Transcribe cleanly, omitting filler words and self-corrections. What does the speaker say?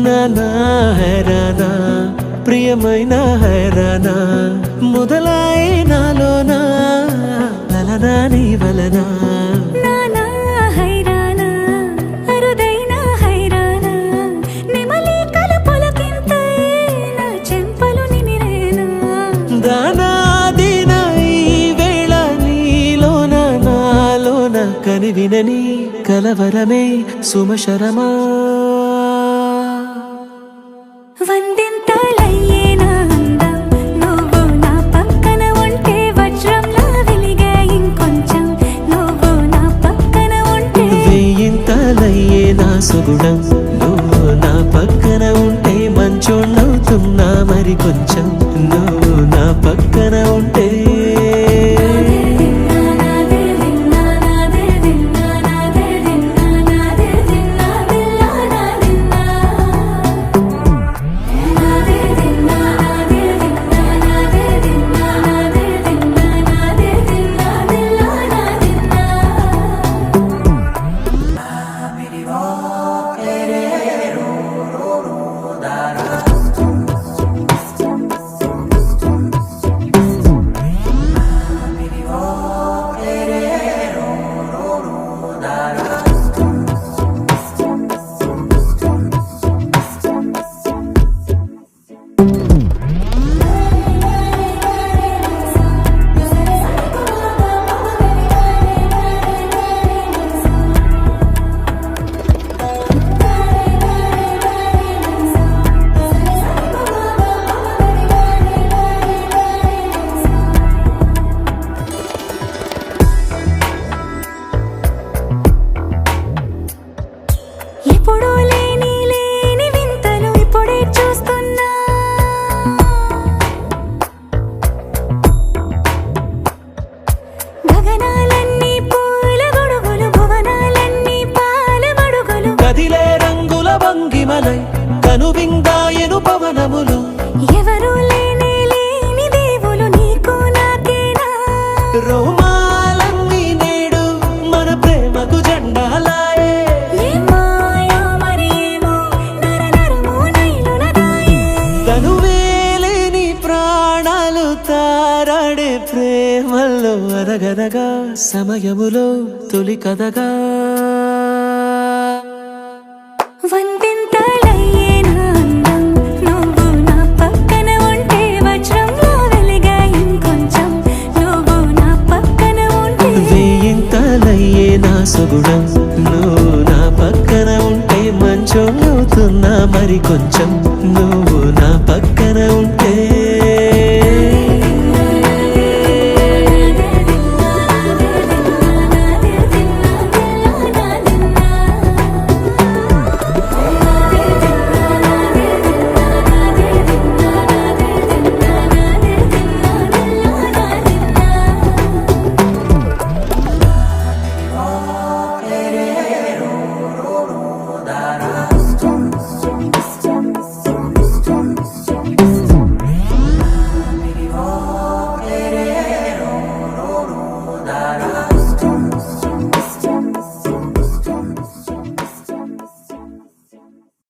నానా హైరానా ప్రియమైన హైరానా మొదలాయి నాలోనా వలనా నీ వలనా నానా హైరానా అరుదైన హైరానా నెమలి కలపులకింతై నా చెంపలు నిమిరేనా దానాదిన ఈ వేళ నీలోన నాలోన కనివినని కలవరమే సుమశరమా వందింతలయ్యేనా అందం నువ్వు నా పక్కన ఉంటే వజ్రంలా వెలిగే ఇంకొంచెం నువ్వు నా పక్కన ఉంటే వెయ్యింతలయ్యే నా సుగుణం నువ్వు నా పక్కన ఉంటే మంచోళ్ళవుతున్నా మరి కొంచెం నువ్వు నా పక్కన ఉంటే ఎప్పుడూ లేని వింతలు ఇప్పుడే చూస్తున్నా గగనాలన్నీ పూల గొడుగులు భువనాలన్నీ పాల మడుగులు కదిలే రంగుల భంగిమలై కనువిందాయను పవనములు ఎవరూ లేని దేవులు నీకు నాకేనా రోమాలన్నీ నేడు మన ప్రేమకు జెండాలాయే తనువేలేని ప్రాణాలు తారాడే ప్రేమల్లో అరగరగా సమయములో తొలి కథగా